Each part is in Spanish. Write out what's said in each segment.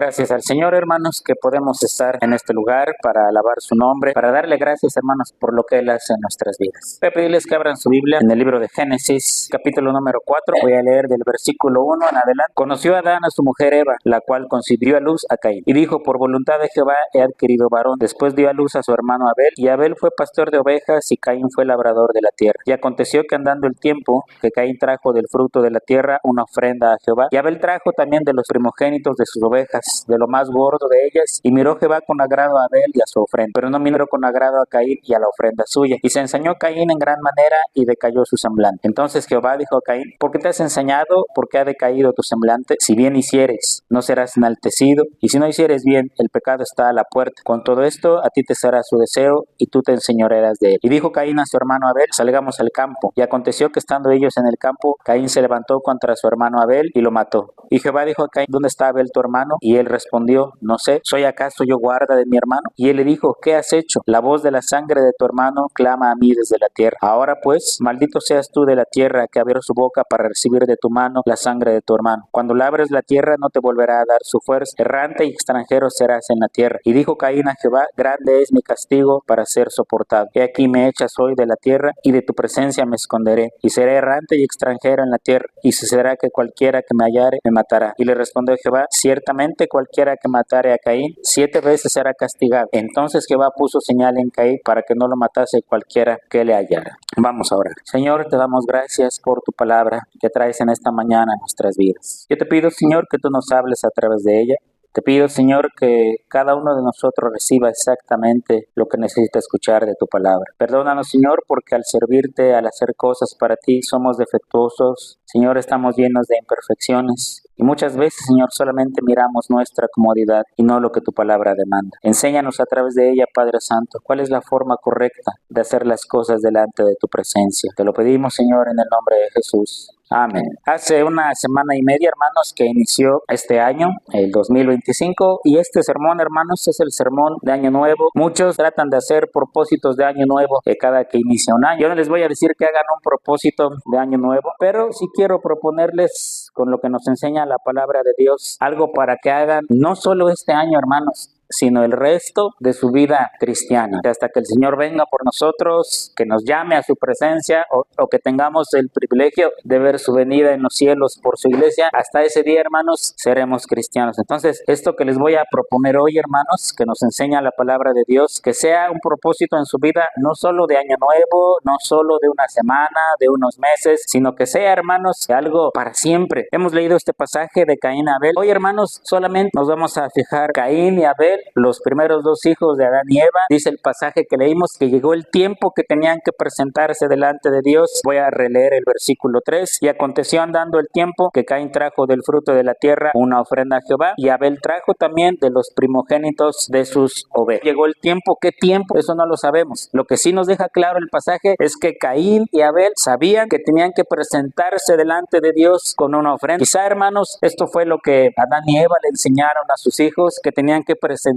Gracias al Señor, hermanos, que podemos estar en este lugar para alabar su nombre, para darle gracias, hermanos, por lo que Él hace en nuestras vidas. Voy a pedirles que abran su Biblia en el libro de Génesis, capítulo número 4. Voy a leer del versículo 1 en adelante. Conoció Adán a su mujer Eva, la cual concibió a luz a Caín, y dijo: por voluntad de Jehová he adquirido varón. Después dio a luz a su hermano Abel, y Abel fue pastor de ovejas, y Caín fue labrador de la tierra. Y aconteció que andando el tiempo, que Caín trajo del fruto de la tierra una ofrenda a Jehová, y Abel trajo también de los primogénitos de sus ovejas, de lo más gordo de ellas. Y miró Jehová con agrado a Abel y a su ofrenda, pero no miró con agrado a Caín y a la ofrenda suya. Y se ensañó Caín en gran manera, y decayó su semblante. Entonces Jehová dijo a Caín: ¿por qué te has ensañado? ¿Por qué ha decaído tu semblante? Si bien hicieres, no serás enaltecido, y si no hicieres bien, el pecado está a la puerta. Con todo esto, a ti te será su deseo, y tú te enseñorearás de él. Y dijo Caín a su hermano Abel: salgamos al campo. Y aconteció que estando ellos en el campo, Caín se levantó contra su hermano Abel y lo mató. Y Jehová dijo a Caín: ¿dónde está Abel tu hermano? Y él respondió: no sé, ¿soy acaso yo guarda de mi hermano? Y él le dijo: ¿qué has hecho? La voz de la sangre de tu hermano clama a mí desde la tierra. Ahora pues, maldito seas tú de la tierra, que abrió su boca para recibir de tu mano la sangre de tu hermano. Cuando labres la tierra, no te volverá a dar su fuerza. Errante y extranjero serás en la tierra. Y dijo Caín a Jehová: grande es mi castigo para ser soportado. He aquí me echas hoy de la tierra, y de tu presencia me esconderé. Y seré errante y extranjero en la tierra, y sucederá que cualquiera que me hallare me matará. Y le respondió Jehová: ciertamente cualquiera que matare a Caín 7 veces será castigado. Entonces Jehová puso señal en Caín para que no lo matase cualquiera que le hallara. Vamos a orar. Señor, te damos gracias por tu palabra que traes en esta mañana en nuestras vidas. Yo te pido, Señor, que tú nos hables a través de ella. Te pido, Señor, que cada uno de nosotros reciba exactamente lo que necesita escuchar de tu palabra. Perdónanos, Señor, porque al servirte, al hacer cosas para ti, somos defectuosos. Señor, estamos llenos de imperfecciones. Y muchas veces, Señor, solamente miramos nuestra comodidad y no lo que tu palabra demanda. Enséñanos a través de ella, Padre Santo, cuál es la forma correcta de hacer las cosas delante de tu presencia. Te lo pedimos, Señor, en el nombre de Jesús. Amén. Hace una semana y media, hermanos, que inició este año, el 2025, y este sermón, hermanos, es el sermón de Año Nuevo. Muchos tratan de hacer propósitos de Año Nuevo cada que inicia un año. Yo no les voy a decir que hagan un propósito de Año Nuevo, pero sí quiero proponerles, con lo que nos enseña la palabra de Dios, algo para que hagan no solo este año, hermanos, sino el resto de su vida cristiana, hasta que el Señor venga por nosotros, que nos llame a su presencia, o que tengamos el privilegio de ver su venida en los cielos por su iglesia. Hasta ese día, hermanos, seremos cristianos. Entonces, esto que les voy a proponer hoy, hermanos, que nos enseña la palabra de Dios, que sea un propósito en su vida, no solo de año nuevo, no solo de una semana, de unos meses, sino que sea, hermanos, algo para siempre. Hemos leído este pasaje de Caín y Abel. Hoy, hermanos, solamente nos vamos a fijar Caín y Abel, los primeros 2 hijos de Adán y Eva. Dice el pasaje que leímos que llegó el tiempo que tenían que presentarse delante de Dios. Voy a releer el versículo 3. Y aconteció andando el tiempo que Caín trajo del fruto de la tierra una ofrenda a Jehová, y Abel trajo también de los primogénitos de sus ovejas. Llegó el tiempo. ¿Qué tiempo? Eso no lo sabemos. Lo que sí nos deja claro el pasaje es que Caín y Abel sabían que tenían que presentarse delante de Dios con una ofrenda. Quizá, hermanos, esto fue lo que Adán y Eva le enseñaron a sus hijos, que tenían que presentarse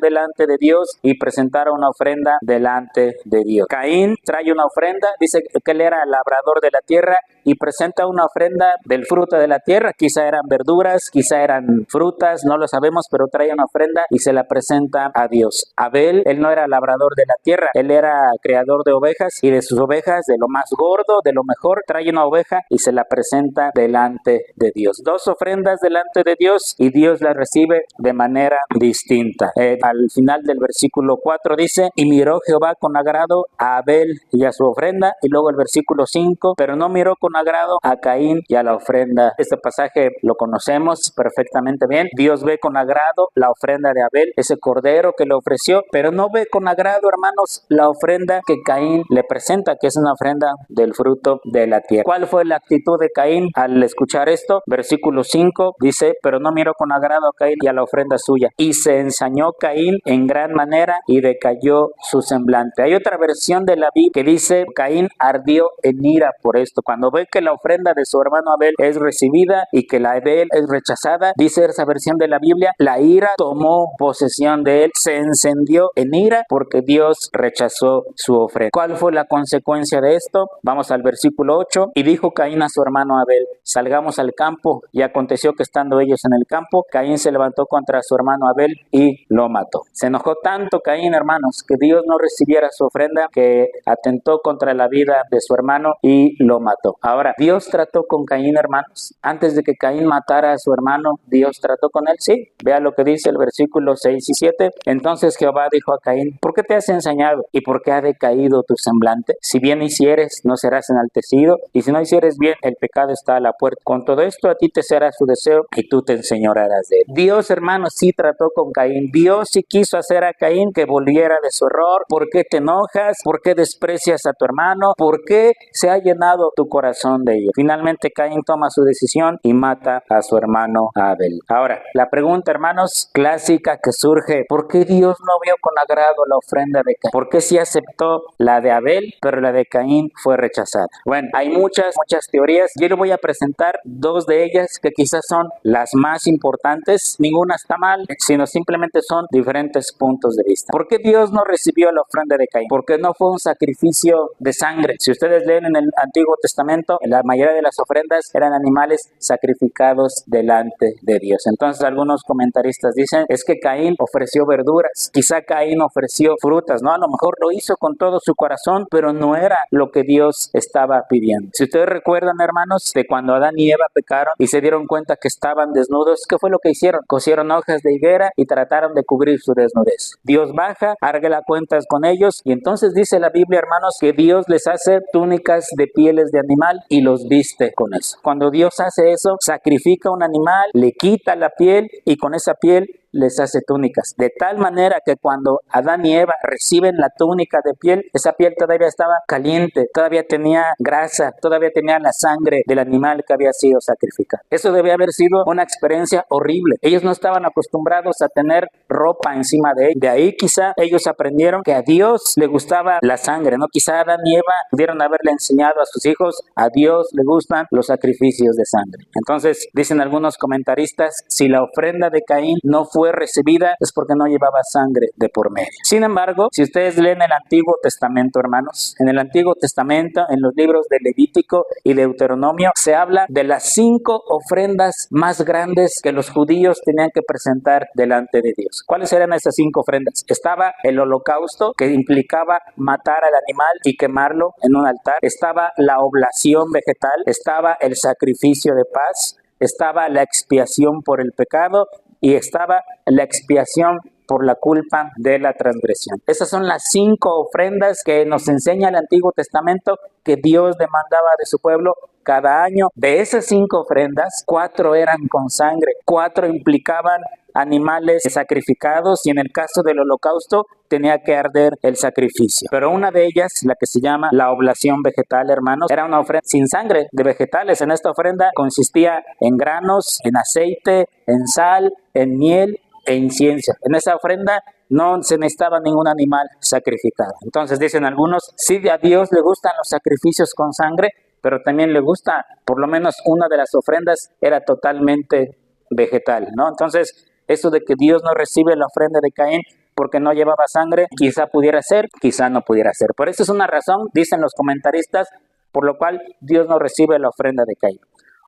delante de Dios y presentar una ofrenda delante de Dios. Caín trae una ofrenda, dice que él era el labrador de la tierra, y presenta una ofrenda del fruto de la tierra. Quizá eran verduras, quizá eran frutas, no lo sabemos, pero trae una ofrenda y se la presenta a Dios. Abel, él no era labrador de la tierra, él era criador de ovejas, y de sus ovejas, de lo más gordo, de lo mejor, trae una oveja y se la presenta delante de Dios. 2 ofrendas delante de Dios, y Dios las recibe de manera distinta. Al final del versículo 4 dice: y miró Jehová con agrado a Abel y a su ofrenda. Y luego el versículo 5: pero no miró con agrado a Caín y a la ofrenda. Este pasaje lo conocemos perfectamente bien. Dios ve con agrado la ofrenda de Abel, ese cordero que le ofreció, pero no ve con agrado, hermanos, la ofrenda que Caín le presenta, que es una ofrenda del fruto de la tierra. ¿Cuál fue la actitud de Caín al escuchar esto? Versículo 5 dice: pero no miró con agrado a Caín y a la ofrenda suya, y se ensañó ensañó Caín en gran manera y decayó su semblante. Hay otra versión de la Biblia que dice, Caín ardió en ira por esto. Cuando ve que la ofrenda de su hermano Abel es recibida y que la de él es rechazada, dice esa versión de la Biblia, la ira tomó posesión de él, se encendió en ira porque Dios rechazó su ofrenda. ¿Cuál fue la consecuencia de esto? Vamos al versículo 8. Y dijo Caín a su hermano Abel, salgamos al campo. Y aconteció que estando ellos en el campo, Caín se levantó contra su hermano Abel y lo mató. Se enojó tanto Caín, hermanos, que Dios no recibiera su ofrenda, que atentó contra la vida de su hermano y lo mató. Ahora, Dios trató con Caín, hermanos. Antes de que Caín matara a su hermano, Dios trató con él. Sí, vea lo que dice el versículo 6 y 7. Entonces Jehová dijo a Caín, ¿por qué te has ensañado y por qué ha decaído tu semblante? Si bien hicieres, no serás enaltecido, y si no hicieres bien, el pecado está a la puerta. Con todo esto a ti te será su deseo y tú te enseñorearás de él. Dios, hermanos, sí trató con Caín. Dios sí quiso hacer a Caín que volviera de su error. ¿Por qué te enojas? ¿Por qué desprecias a tu hermano? ¿Por qué se ha llenado tu corazón de ello? Finalmente Caín toma su decisión y mata a su hermano Abel. Ahora, la pregunta, hermanos, clásica que surge, ¿por qué Dios no vio con agrado la ofrenda de Caín? ¿Por qué sí aceptó la de Abel, pero la de Caín fue rechazada? Bueno, hay muchas teorías. Yo le voy a presentar dos de ellas que quizás son las más importantes. Ninguna está mal, sino simplemente son diferentes puntos de vista. ¿Por qué Dios no recibió la ofrenda de Caín? Porque no fue un sacrificio de sangre. Si ustedes leen en el Antiguo Testamento, la mayoría de las ofrendas eran animales sacrificados delante de Dios. Entonces algunos comentaristas dicen, es que Caín ofreció verduras, quizá Caín ofreció frutas, ¿no? A lo mejor lo hizo con todo su corazón, pero no era lo que Dios estaba pidiendo. Si ustedes recuerdan, hermanos, de cuando Adán y Eva pecaron y se dieron cuenta que estaban desnudos, ¿qué fue lo que hicieron? Cosieron hojas de higuera y trataron de cubrir su desnudez. Dios baja, arregla cuentas con ellos y entonces dice la Biblia, hermanos, que Dios les hace túnicas de pieles de animal y los viste con eso. Cuando Dios hace eso, sacrifica un animal, le quita la piel y con esa piel les hace túnicas, de tal manera que cuando Adán y Eva reciben la túnica de piel, esa piel todavía estaba caliente, todavía tenía grasa, todavía tenía la sangre del animal que había sido sacrificado. Eso debía haber sido una experiencia horrible. Ellos no estaban acostumbrados a tener ropa encima de ellos. De ahí quizá ellos aprendieron que a Dios le gustaba la sangre, ¿no? Quizá Adán y Eva pudieron haberle enseñado a sus hijos, a Dios le gustan los sacrificios de sangre. Entonces, dicen algunos comentaristas, si la ofrenda de Caín no fue recibida es porque no llevaba sangre de por medio. Sin embargo, si ustedes leen el Antiguo Testamento, hermanos, en el Antiguo Testamento, en los libros de Levítico y Deuteronomio, se habla de las 5 ofrendas más grandes que los judíos tenían que presentar delante de Dios. ¿Cuáles eran esas 5 ofrendas? Estaba el holocausto, que implicaba matar al animal y quemarlo en un altar. Estaba la oblación vegetal, estaba el sacrificio de paz, estaba la expiación por el pecado y estaba la expiación por la culpa de la transgresión. Esas son las 5 ofrendas que nos enseña el Antiguo Testamento que Dios demandaba de su pueblo cada año. De esas 5 ofrendas, 4 eran con sangre, 4 implicaban animales sacrificados y en el caso del holocausto tenía que arder el sacrificio. Pero una de ellas, la que se llama la oblación vegetal, hermanos, era una ofrenda sin sangre de vegetales. En esta ofrenda consistía en granos, en aceite, en sal, en miel e incienso. En esa ofrenda no se necesitaba ningún animal sacrificado. Entonces dicen algunos, sí, a Dios le gustan los sacrificios con sangre, pero también le gusta, por lo menos una de las ofrendas era totalmente vegetal, ¿no? Entonces, eso de que Dios no recibe la ofrenda de Caín porque no llevaba sangre, quizá pudiera ser, quizá no pudiera ser. Por eso es una razón, dicen los comentaristas, por lo cual Dios no recibe la ofrenda de Caín.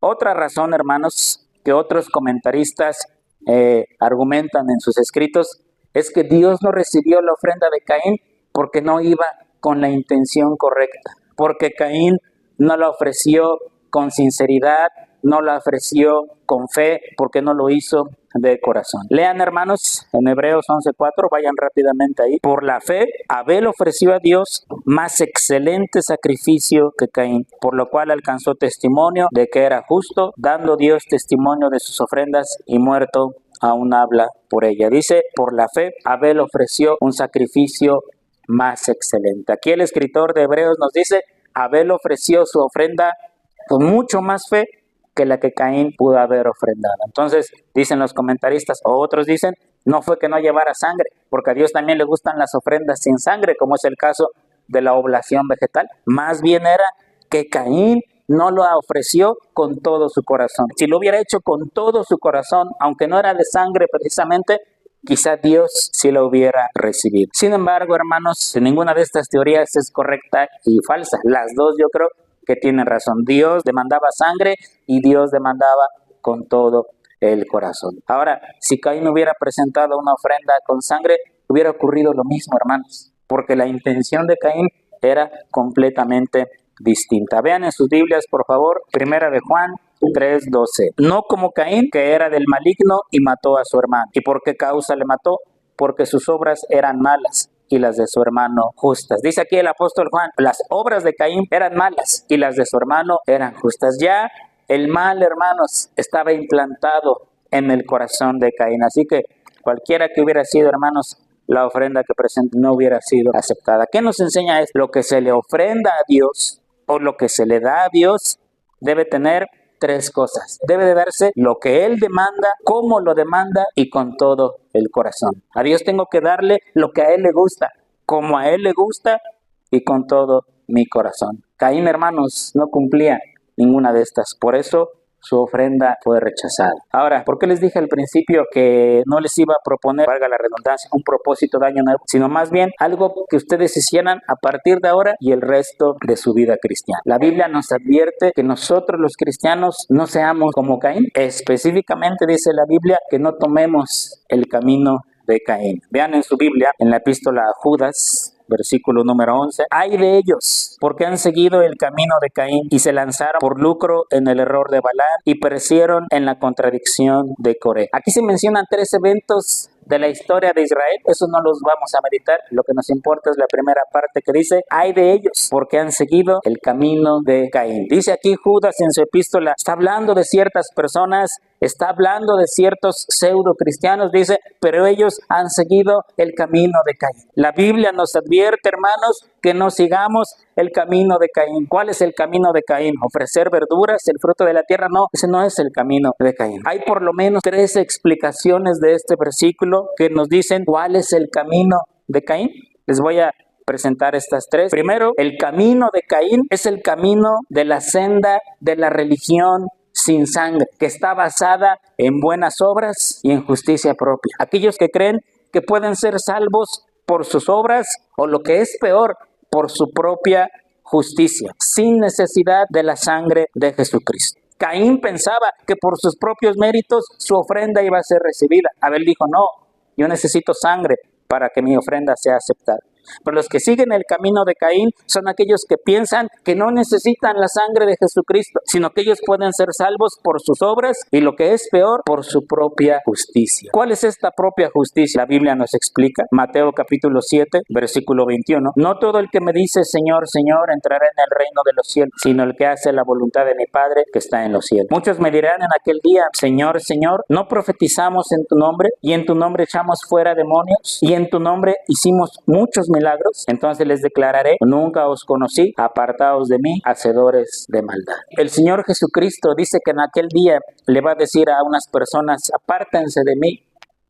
Otra razón, hermanos, que otros comentaristas argumentan en sus escritos, es que Dios no recibió la ofrenda de Caín porque no iba con la intención correcta, porque Caín no la ofreció con sinceridad, no la ofreció con fe, porque no lo hizo de corazón. Lean, hermanos, en Hebreos 11:4, vayan rápidamente ahí. Por la fe, Abel ofreció a Dios más excelente sacrificio que Caín, por lo cual alcanzó testimonio de que era justo, dando Dios testimonio de sus ofrendas y muerto aún habla por ella. Dice, por la fe, Abel ofreció un sacrificio más excelente. Aquí el escritor de Hebreos nos dice, Abel ofreció su ofrenda con mucho más fe que la que Caín pudo haber ofrendado. Entonces, dicen los comentaristas, o otros dicen, No fue que no llevara sangre, porque a Dios también le gustan las ofrendas sin sangre, como es el caso de la oblación vegetal. Más bien era que Caín no lo ofreció con todo su corazón. Si lo hubiera hecho con todo su corazón, aunque no era de sangre precisamente, quizá Dios sí lo hubiera recibido. Sin embargo, hermanos, ninguna de estas teorías es correcta y falsa. Las dos yo creo que tienen razón. Dios demandaba sangre y Dios demandaba con todo el corazón. Ahora, si Caín hubiera presentado una ofrenda con sangre, hubiera ocurrido lo mismo, hermanos, porque la intención de Caín era completamente distinta. Vean en sus Biblias, por favor, 1 de Juan 3:12. No como Caín, que era del maligno y mató a su hermano. ¿Y por qué causa le mató? Porque sus obras eran malas y las de su hermano justas. Dice aquí el apóstol Juan, las obras de Caín eran malas y las de su hermano eran justas. Ya el mal, hermanos, estaba implantado en el corazón de Caín. Así que cualquiera que hubiera sido, hermanos, la ofrenda que presentó no hubiera sido aceptada. ¿Qué nos enseña esto? Lo que se le ofrenda a Dios o lo que se le da a Dios debe tener tres cosas. Debe de darse lo que Él demanda, cómo lo demanda y con todo el corazón. A Dios tengo que darle lo que a Él le gusta, como a Él le gusta y con todo mi corazón. Caín, hermanos, no cumplía ninguna de estas. Por eso su ofrenda fue rechazada. Ahora, ¿por qué les dije al principio que no les iba a proponer, valga la redundancia, un propósito de año nuevo, sino más bien algo que ustedes hicieran a partir de ahora y el resto de su vida cristiana? La Biblia nos advierte que nosotros los cristianos no seamos como Caín. Específicamente dice la Biblia que no tomemos el camino de Caín. Vean en su Biblia, en la epístola a Judas, versículo número 11. Ay de ellos, porque han seguido el camino de Caín y se lanzaron por lucro en el error de Balaam y perecieron en la contradicción de Coré. Aquí se mencionan tres eventos de la historia de Israel. Eso no los vamos a meditar. Lo que nos importa es la primera parte que dice, ay de ellos, porque han seguido el camino de Caín. Dice aquí Judas en su epístola, está hablando de ciertas personas, está hablando de ciertos pseudo cristianos, dice, pero ellos han seguido el camino de Caín. La Biblia nos advierte, hermanos, que no sigamos el camino de Caín. ¿Cuál es el camino de Caín? ¿Ofrecer verduras, el fruto de la tierra? No, ese no es el camino de Caín. Hay por lo menos tres explicaciones de este versículo que nos dicen cuál es el camino de Caín. Les voy a presentar estas tres. Primero, el camino de Caín es el camino de la senda de la religión sin sangre, que está basada en buenas obras y en justicia propia. Aquellos que creen que pueden ser salvos por sus obras o, lo que es peor, por su propia justicia, sin necesidad de la sangre de Jesucristo. Caín pensaba que por sus propios méritos su ofrenda iba a ser recibida. Abel dijo, no, yo necesito sangre para que mi ofrenda sea aceptada. Pero los que siguen el camino de Caín son aquellos que piensan que no necesitan la sangre de Jesucristo, sino que ellos pueden ser salvos por sus obras y, lo que es peor, por su propia justicia. ¿Cuál es esta propia justicia? La Biblia nos explica, Mateo capítulo 7, versículo 21. No todo el que me dice Señor, Señor, entrará en el reino de los cielos, sino el que hace la voluntad de mi Padre que está en los cielos. Muchos me dirán en aquel día, Señor, Señor, ¿no profetizamos en tu nombre? Y en tu nombre echamos fuera demonios, y en tu nombre hicimos muchos milagros. Entonces les declararé, nunca os conocí, apartaos de mí, hacedores de maldad. El Señor Jesucristo dice que en aquel día le va a decir a unas personas, apártense de mí,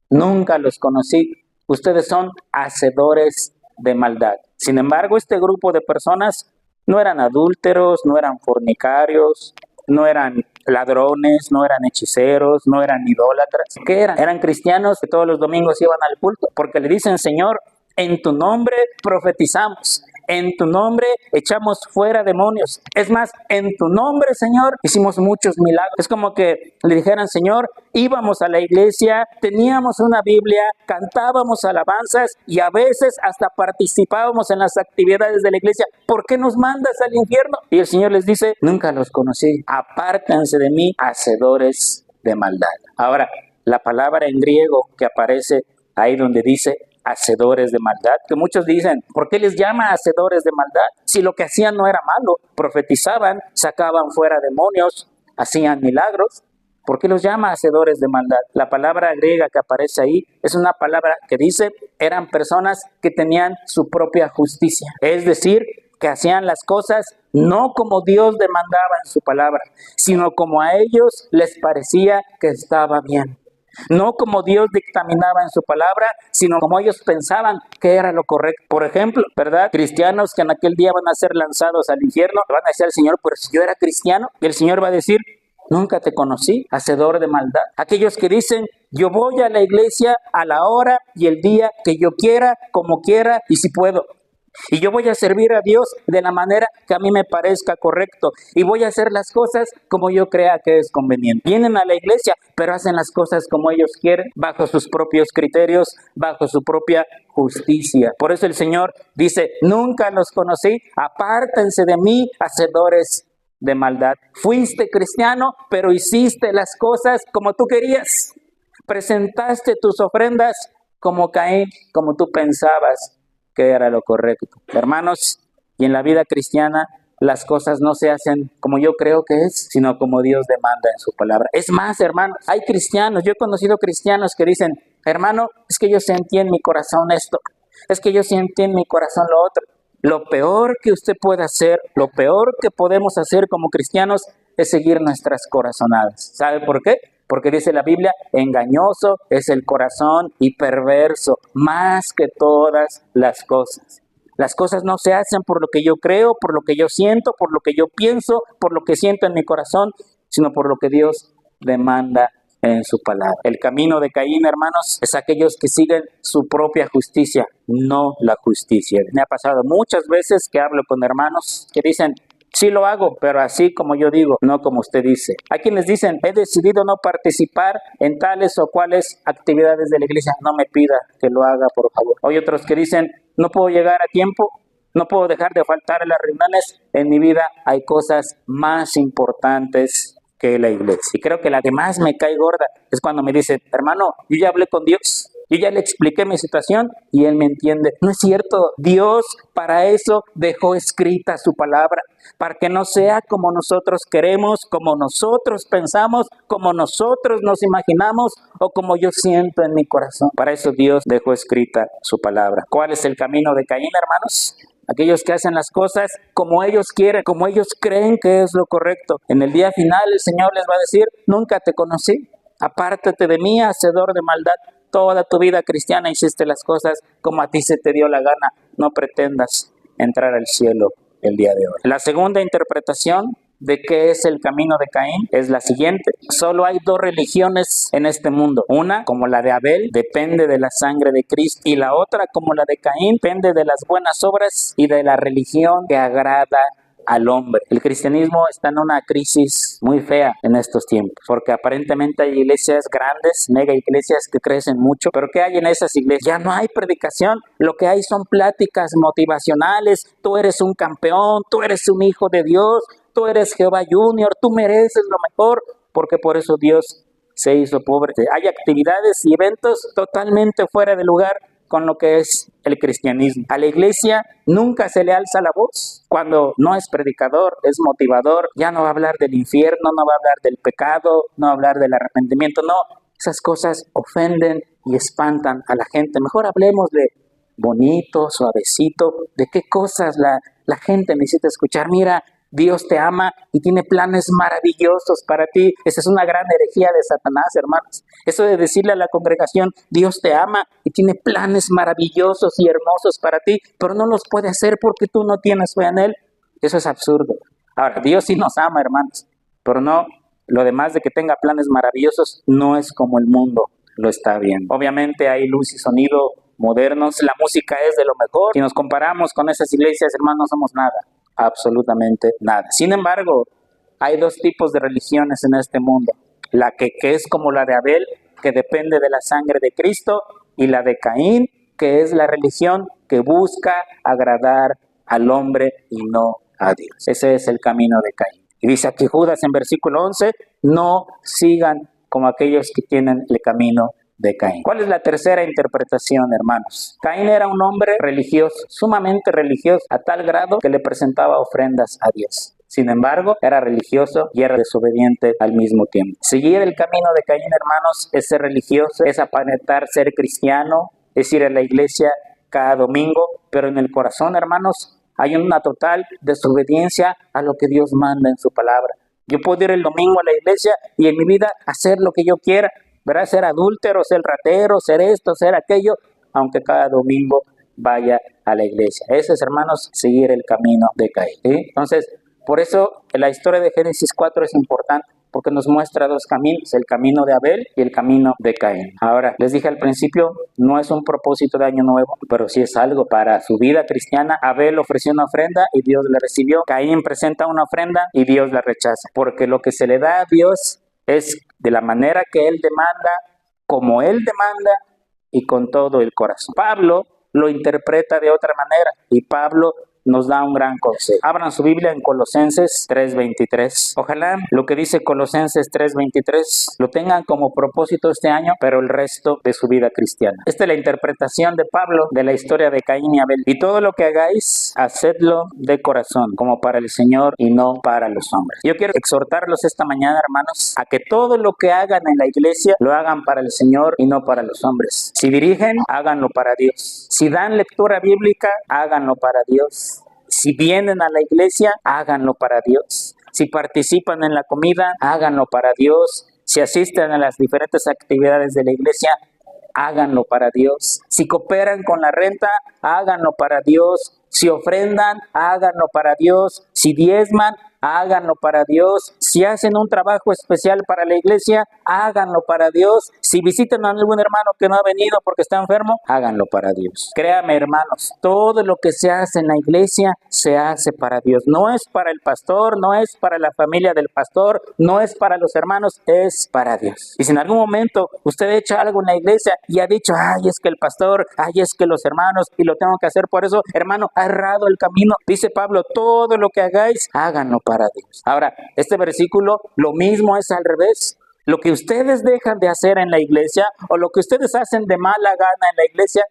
nunca los conocí, ustedes son hacedores de maldad. Sin embargo, este grupo de personas no eran adúlteros, no eran fornicarios, no eran ladrones, no eran hechiceros, no eran idólatras. ¿Qué eran? Eran cristianos que todos los domingos iban al culto porque le dicen, Señor, en tu nombre profetizamos, en tu nombre echamos fuera demonios. Es más, en tu nombre, Señor, hicimos muchos milagros. Es como que le dijeran, Señor, íbamos a la iglesia, teníamos una Biblia, cantábamos alabanzas y a veces hasta participábamos en las actividades de la iglesia. ¿Por qué nos mandas al infierno? Y el Señor les dice, nunca los conocí, apártense de mí, hacedores de maldad. Ahora, la palabra en griego que aparece ahí donde dice hacedores de maldad, que muchos dicen, ¿por qué les llama hacedores de maldad? Si lo que hacían no era malo, profetizaban, sacaban fuera demonios, hacían milagros. ¿Por qué los llama hacedores de maldad? La palabra griega que aparece ahí es una palabra que dice, eran personas que tenían su propia justicia, es decir, que hacían las cosas no como Dios demandaba en su palabra, sino como a ellos les parecía que estaba bien. No como Dios dictaminaba en su palabra, sino como ellos pensaban que era lo correcto. Por ejemplo, ¿verdad? Cristianos que en aquel día van a ser lanzados al infierno, van a decir al Señor, pues si yo era cristiano, y el Señor va a decir, nunca te conocí, hacedor de maldad. Aquellos que dicen, yo voy a la iglesia a la hora y el día que yo quiera, como quiera y si puedo. Y yo voy a servir a Dios de la manera que a mí me parezca correcto. Y voy a hacer las cosas como yo crea que es conveniente. Vienen a la iglesia, pero hacen las cosas como ellos quieren, bajo sus propios criterios, bajo su propia justicia. Por eso el Señor dice, nunca los conocí, apártense de mí, hacedores de maldad. Fuiste cristiano, pero hiciste las cosas como tú querías. Presentaste tus ofrendas como Caín, como tú pensabas que era lo correcto. Hermanos, y en la vida cristiana las cosas no se hacen como yo creo que es, sino como Dios demanda en su palabra. Es más, hermanos, hay cristianos, yo he conocido cristianos que dicen, hermano, es que yo sentí en mi corazón esto, es que yo sentí en mi corazón lo otro. Lo peor que usted puede hacer, lo peor que podemos hacer como cristianos es seguir nuestras corazonadas. ¿Sabe por qué? Porque dice la Biblia, engañoso es el corazón y perverso más que todas las cosas. Las cosas no se hacen por lo que yo creo, por lo que yo siento, por lo que yo pienso, por lo que siento en mi corazón, sino por lo que Dios demanda en su palabra. El camino de Caín, hermanos, es aquellos que siguen su propia justicia, no la justicia. Me ha pasado muchas veces que hablo con hermanos que dicen, sí lo hago, pero así como yo digo, no como usted dice. Hay quienes dicen, he decidido no participar en tales o cuales actividades de la iglesia. No me pida que lo haga, por favor. Hay otros que dicen, no puedo llegar a tiempo, no puedo dejar de faltar a las reuniones. En mi vida hay cosas más importantes que la iglesia. Y creo que la que más me cae gorda es cuando me dicen, hermano, yo ya hablé con Dios. Yo ya le expliqué mi situación y Él me entiende. No es cierto. Dios para eso dejó escrita su palabra, para que no sea como nosotros queremos, como nosotros pensamos, como nosotros nos imaginamos o como yo siento en mi corazón. Para eso Dios dejó escrita su palabra. ¿Cuál es el camino de Caín, hermanos? Aquellos que hacen las cosas como ellos quieren, como ellos creen que es lo correcto. En el día final el Señor les va a decir, nunca te conocí, apártate de mí, hacedor de maldad. Toda tu vida cristiana hiciste las cosas como a ti se te dio la gana. No pretendas entrar al cielo el día de hoy. La segunda interpretación de qué es el camino de Caín es la siguiente. Solo hay dos religiones en este mundo. Una, como la de Abel, depende de la sangre de Cristo. Y la otra, como la de Caín, depende de las buenas obras y de la religión que agrada al hombre. El cristianismo está en una crisis muy fea en estos tiempos, porque aparentemente hay iglesias grandes, mega iglesias que crecen mucho, pero ¿qué hay en esas iglesias? Ya no hay predicación, lo que hay son pláticas motivacionales, tú eres un campeón, tú eres un hijo de Dios, tú eres Jehová Junior, tú mereces lo mejor, porque por eso Dios se hizo pobre. Hay actividades y eventos totalmente fuera de lugar con lo que es el cristianismo. A la iglesia nunca se le alza la voz. Cuando no es predicador, es motivador. Ya no va a hablar del infierno, no va a hablar del pecado, no va a hablar del arrepentimiento. No, esas cosas ofenden y espantan a la gente. Mejor hablemos de bonito, suavecito, de qué cosas la gente necesita escuchar. Mira, Dios te ama y tiene planes maravillosos para ti. Esa es una gran herejía de Satanás, hermanos. Eso de decirle a la congregación, Dios te ama y tiene planes maravillosos y hermosos para ti, pero no los puede hacer porque tú no tienes fe en Él. Eso es absurdo. Ahora, Dios sí nos ama, hermanos, pero no, lo demás de que tenga planes maravillosos no es como el mundo lo está viendo. Obviamente hay luz y sonido modernos, la música es de lo mejor. Si nos comparamos con esas iglesias, hermanos, no somos nada. Absolutamente nada. Sin embargo, hay dos tipos de religiones en este mundo. La que es como la de Abel, que depende de la sangre de Cristo, y la de Caín, que es la religión que busca agradar al hombre y no a Dios. Ese es el camino de Caín. Y dice aquí Judas en versículo 11, no sigan como aquellos que tienen el camino de Caín. ¿Cuál es la tercera interpretación, hermanos? Caín era un hombre religioso, sumamente religioso, a tal grado que le presentaba ofrendas a Dios. Sin embargo, era religioso y era desobediente al mismo tiempo. Seguir el camino de Caín, hermanos, es ser religioso, es aparentar ser cristiano, es ir a la iglesia cada domingo, pero en el corazón, hermanos, hay una total desobediencia a lo que Dios manda en su palabra. Yo puedo ir el domingo a la iglesia y en mi vida hacer lo que yo quiera. ¿verdad? Ser adúltero, ser ratero, ser esto, ser aquello, aunque cada domingo vaya a la iglesia. Eso es, hermanos, seguir el camino de Caín, ¿sí? Entonces, por eso la historia de Génesis 4 es importante, porque nos muestra dos caminos, el camino de Abel y el camino de Caín. Ahora, les dije al principio, no es un propósito de año nuevo, pero sí es algo para su vida cristiana. Abel ofreció una ofrenda y Dios la recibió. Caín presenta una ofrenda y Dios la rechaza, porque lo que se le da a Dios es de la manera que Él demanda, como Él demanda y con todo el corazón. Pablo lo interpreta de otra manera y Pablo nos da un gran consejo. Abran su Biblia en Colosenses 3:23. Ojalá lo que dice Colosenses 3:23 lo tengan como propósito este año, pero el resto de su vida cristiana. Esta es la interpretación de Pablo de la historia de Caín y Abel. Y todo lo que hagáis, hacedlo de corazón, como para el Señor y no para los hombres. Yo quiero exhortarlos esta mañana, hermanos, a que todo lo que hagan en la iglesia lo hagan para el Señor y no para los hombres. Si dirigen, háganlo para Dios. Si dan lectura bíblica, háganlo para Dios. Si vienen a la iglesia, háganlo para Dios. Si participan en la comida, háganlo para Dios. Si asisten a las diferentes actividades de la iglesia, háganlo para Dios. Si cooperan con la renta, háganlo para Dios. Si ofrendan, háganlo para Dios. Si diezman, háganlo para Dios. Si hacen un trabajo especial para la iglesia, háganlo para Dios. Si visitan a algún hermano que no ha venido porque está enfermo, háganlo para Dios. Créame, hermanos, todo lo que se hace en la iglesia se hace para Dios. No es para el pastor, no es para la familia del pastor, no es para los hermanos, es para Dios. Y si en algún momento usted echa algo en la iglesia y ha dicho, ay, es que el pastor, ay, es que los hermanos, y lo tengo que hacer por eso, hermano, ha errado el camino. Dice Pablo, todo lo que hagáis, háganlo para Dios. Ahora, este versículo, lo mismo es al revés. Lo que ustedes dejan de hacer en la iglesia o lo que ustedes hacen de mala gana en la iglesia,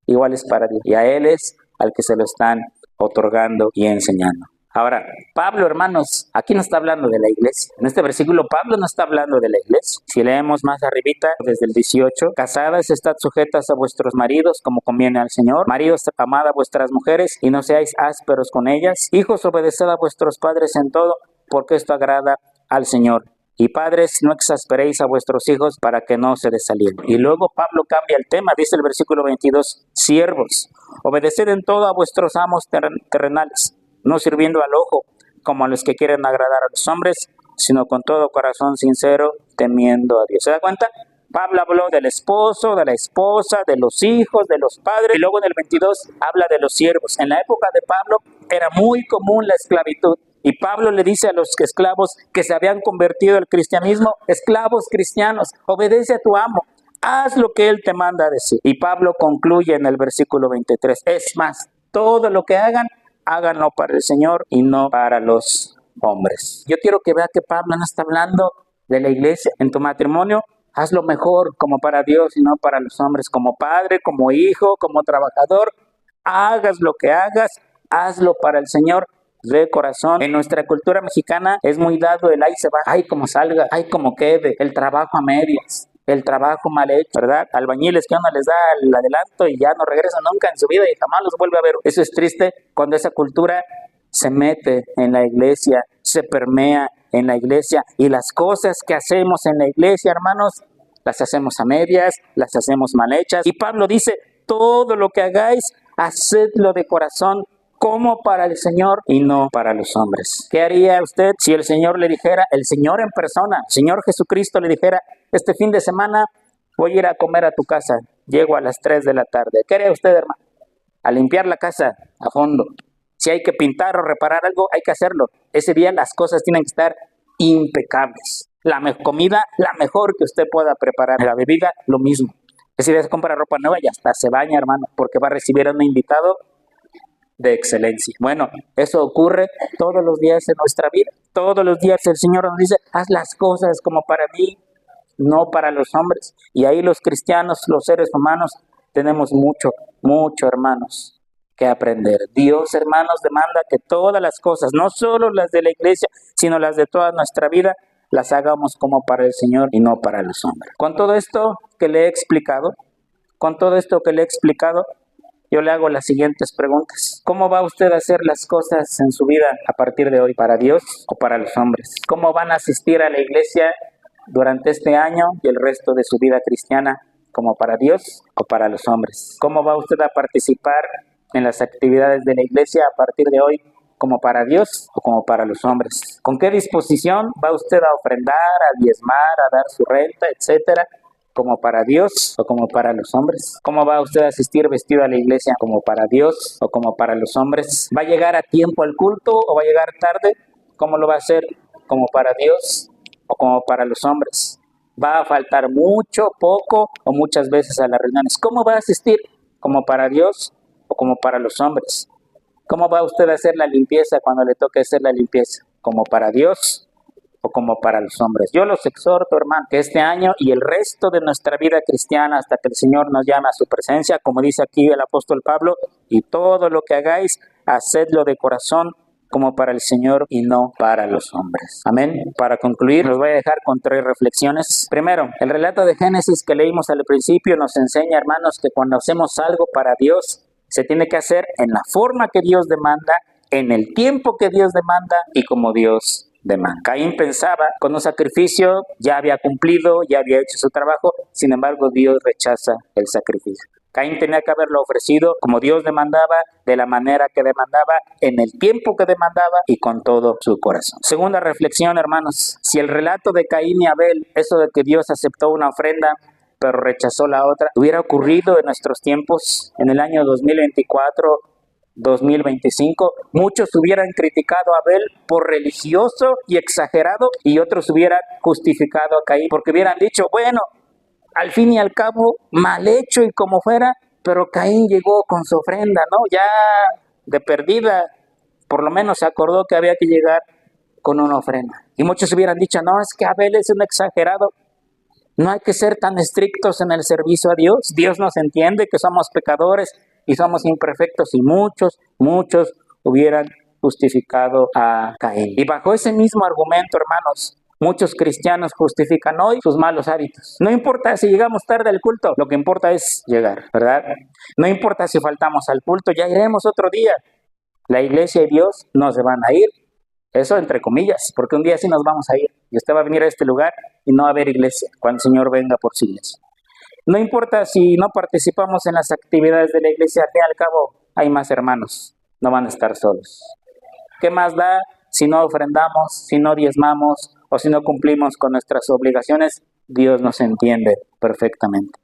igual es para Dios. Y a Él es al que se lo están otorgando y enseñando. Ahora, Pablo, hermanos, aquí no está hablando de la iglesia. En este versículo, Pablo no está hablando de la iglesia. Si leemos más arribita, desde el 18, casadas, estad sujetas a vuestros maridos, como conviene al Señor. Maridos, amad a vuestras mujeres, y no seáis ásperos con ellas. Hijos, obedeced a vuestros padres en todo, porque esto agrada al Señor. Y padres, no exasperéis a vuestros hijos para que no se desalienten. Y luego Pablo cambia el tema, dice el versículo 22, siervos, obedeced en todo a vuestros amos terrenales, no sirviendo al ojo como a los que quieren agradar a los hombres, sino con todo corazón sincero, temiendo a Dios. ¿Se da cuenta? Pablo habló del esposo, de la esposa, de los hijos, de los padres, y luego en el 22 habla de los siervos. En la época de Pablo era muy común la esclavitud. Y Pablo le dice a los esclavos que se habían convertido al cristianismo, esclavos cristianos, obedece a tu amo, haz lo que él te manda a decir. Y Pablo concluye en el versículo 23, es más, todo lo que hagan, háganlo para el Señor y no para los hombres. Yo quiero que vea que Pablo no está hablando de la iglesia. En tu matrimonio, haz lo mejor como para Dios y no para los hombres, como padre, como hijo, como trabajador, hagas lo que hagas, hazlo para el Señor de corazón. En nuestra cultura mexicana es muy dado el ahí se va, ay como salga, ay como quede, el trabajo a medias, el trabajo mal hecho, ¿verdad? Albañiles que uno les da el adelanto y ya no regresan nunca en su vida y jamás los vuelve a ver. Eso es triste cuando esa cultura se mete en la iglesia, se permea en la iglesia y las cosas que hacemos en la iglesia, hermanos, las hacemos a medias, las hacemos mal hechas. Y Pablo dice, todo lo que hagáis, hacedlo de corazón, como para el Señor y no para los hombres. ¿Qué haría usted si el Señor le dijera, el Señor en persona, el Señor Jesucristo le dijera, este fin de semana voy a ir a comer a tu casa, llego a las 3 de la tarde? ¿Qué haría usted, hermano? A limpiar la casa a fondo. Si hay que pintar o reparar algo, hay que hacerlo. Ese día las cosas tienen que estar impecables. La comida, la mejor que usted pueda preparar. La bebida, lo mismo. Ese día se compra ropa nueva y hasta se baña, hermano, porque va a recibir a un invitado de excelencia. Bueno, eso ocurre todos los días en nuestra vida. Todos los días el Señor nos dice, haz las cosas como para mí, no para los hombres. Y ahí los cristianos, los seres humanos, tenemos mucho, hermanos, que aprender. Dios, hermanos, demanda que todas las cosas, no solo las de la iglesia, sino las de toda nuestra vida, las hagamos como para el Señor y no para los hombres. Con todo esto que le he explicado, yo le hago las siguientes preguntas. ¿Cómo va usted a hacer las cosas en su vida a partir de hoy? ¿Para Dios o para los hombres? ¿Cómo van a asistir a la iglesia durante este año y el resto de su vida cristiana, como para Dios o para los hombres? ¿Cómo va usted a participar en las actividades de la iglesia a partir de hoy, como para Dios o como para los hombres? ¿Con qué disposición va usted a ofrendar, a diezmar, a dar su renta, etcétera, como para Dios o como para los hombres? ¿Cómo va usted a asistir vestido a la iglesia, como para Dios o como para los hombres? ¿Va a llegar a tiempo al culto o va a llegar tarde? ¿Cómo lo va a hacer, como para Dios o como para los hombres? ¿Va a faltar mucho, poco o muchas veces a las reuniones? ¿Cómo va a asistir, como para Dios o como para los hombres? ¿Cómo va usted a hacer la limpieza cuando le toque hacer la limpieza, como para Dios o como para los hombres? Yo los exhorto, hermano, que este año y el resto de nuestra vida cristiana, hasta que el Señor nos llame a su presencia, como dice aquí el apóstol Pablo, y todo lo que hagáis, hacedlo de corazón, como para el Señor y no para los hombres. Amén. Para concluir, los voy a dejar con 3 reflexiones. Primero, el relato de Génesis que leímos al principio nos enseña, hermanos, que cuando hacemos algo para Dios, se tiene que hacer en la forma que Dios demanda, en el tiempo que Dios demanda y como Dios demanda. Caín pensaba, con un sacrificio ya había cumplido, ya había hecho su trabajo, sin embargo Dios rechaza el sacrificio. Caín tenía que haberlo ofrecido como Dios demandaba, de la manera que demandaba, en el tiempo que demandaba y con todo su corazón. Segunda reflexión, hermanos, si el relato de Caín y Abel, eso de que Dios aceptó una ofrenda pero rechazó la otra, hubiera ocurrido en nuestros tiempos, en el año 2024, 2025, muchos hubieran criticado a Abel por religioso y exagerado y otros hubieran justificado a Caín porque hubieran dicho, bueno, al fin y al cabo, mal hecho y como fuera, pero Caín llegó con su ofrenda, ¿no? Ya de perdida, por lo menos se acordó que había que llegar con una ofrenda. Y muchos hubieran dicho, no, es que Abel es un exagerado. No hay que ser tan estrictos en el servicio a Dios. Dios nos entiende que somos pecadores y somos imperfectos y muchos hubieran justificado a Caín. Y bajo ese mismo argumento, hermanos, muchos cristianos justifican hoy sus malos hábitos. No importa si llegamos tarde al culto, lo que importa es llegar, ¿verdad? No importa si faltamos al culto, ya iremos otro día. La iglesia y Dios no se van a ir. Eso entre comillas, porque un día sí nos vamos a ir. Y usted va a venir a este lugar y no va a haber iglesia cuando el Señor venga por su iglesia. No importa si no participamos en las actividades de la iglesia, al fin y al cabo hay más hermanos, no van a estar solos. ¿Qué más da si no ofrendamos, si no diezmamos o si no cumplimos con nuestras obligaciones? Dios nos entiende perfectamente.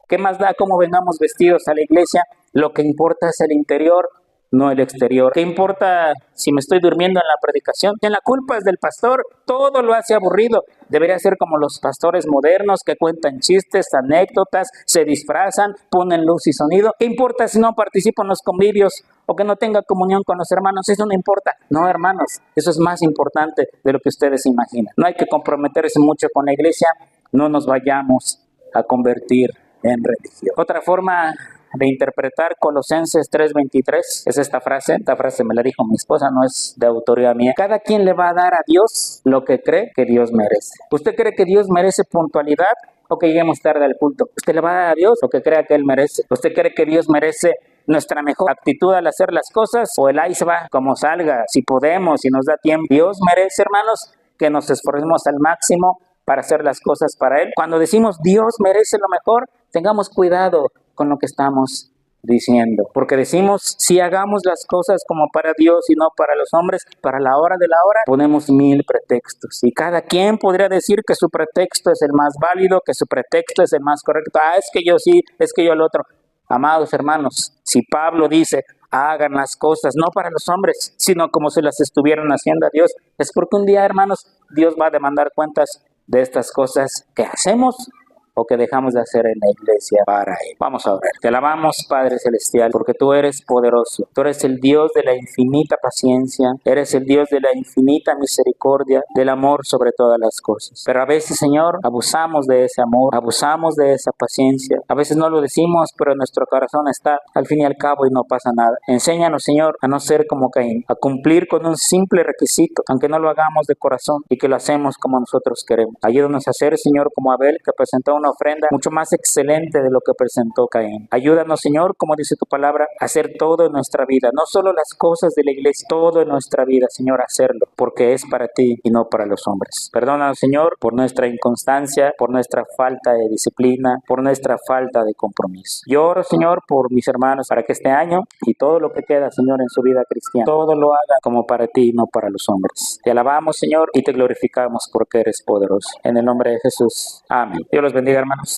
¿Qué más da cómo vengamos vestidos a la iglesia? Lo que importa es el interior, no el exterior. ¿Qué importa si me estoy durmiendo en la predicación? Que la culpa es del pastor, todo lo hace aburrido. Debería ser como los pastores modernos que cuentan chistes, anécdotas, se disfrazan, ponen luz y sonido. ¿Qué importa si no participo en los convivios o que no tenga comunión con los hermanos? Eso no importa. No, hermanos, eso es más importante de lo que ustedes imaginan. No hay que comprometerse mucho con la iglesia, no nos vayamos a convertir en religión. Otra forma de interpretar Colosenses 3:23 es esta frase me la dijo mi esposa, no es de autoría mía. Cada quien le va a dar a Dios lo que cree que Dios merece. ¿Usted cree que Dios merece puntualidad o que lleguemos tarde al culto? ¿Usted le va a dar a Dios lo que crea que Él merece? ¿Usted cree que Dios merece nuestra mejor actitud al hacer las cosas o el ahí se va como salga, si podemos, si nos da tiempo? Dios merece, hermanos, que nos esforcemos al máximo para hacer las cosas para Él. Cuando decimos Dios merece lo mejor, tengamos cuidado con lo que estamos diciendo, porque decimos si hagamos las cosas como para Dios y no para los hombres, para la hora de la hora ponemos 1000 pretextos y cada quien podría decir que su pretexto es el más válido, que su pretexto es el más correcto. Es que yo sí, es que yo el otro. Amados hermanos, si Pablo dice hagan las cosas no para los hombres, sino como si las estuvieran haciendo a Dios, es porque un día, hermanos, Dios va a demandar cuentas de estas cosas que hacemos o que dejamos de hacer en la iglesia para Él. Vamos a orar. Te alabamos, Padre Celestial, porque tú eres poderoso. Tú eres el Dios de la infinita paciencia, eres el Dios de la infinita misericordia, del amor sobre todas las cosas. Pero a veces, Señor, abusamos de ese amor, abusamos de esa paciencia. A veces no lo decimos, pero en nuestro corazón está al fin y al cabo y no pasa nada. Enséñanos, Señor, a no ser como Caín, a cumplir con un simple requisito, aunque no lo hagamos de corazón y que lo hacemos como nosotros queremos. Ayúdanos a ser, Señor, como Abel, que presentó una una ofrenda mucho más excelente de lo que presentó Caín. Ayúdanos, Señor, como dice tu palabra, a hacer todo en nuestra vida, no solo las cosas de la iglesia, todo en nuestra vida, Señor, hacerlo, porque es para ti y no para los hombres. Perdónanos, Señor, por nuestra inconstancia, por nuestra falta de disciplina, por nuestra falta de compromiso. Yo oro, Señor, por mis hermanos, para que este año y todo lo que queda, Señor, en su vida cristiana, todo lo haga como para ti y no para los hombres. Te alabamos, Señor, y te glorificamos porque eres poderoso. En el nombre de Jesús. Amén. Dios los bendiga, hermanos.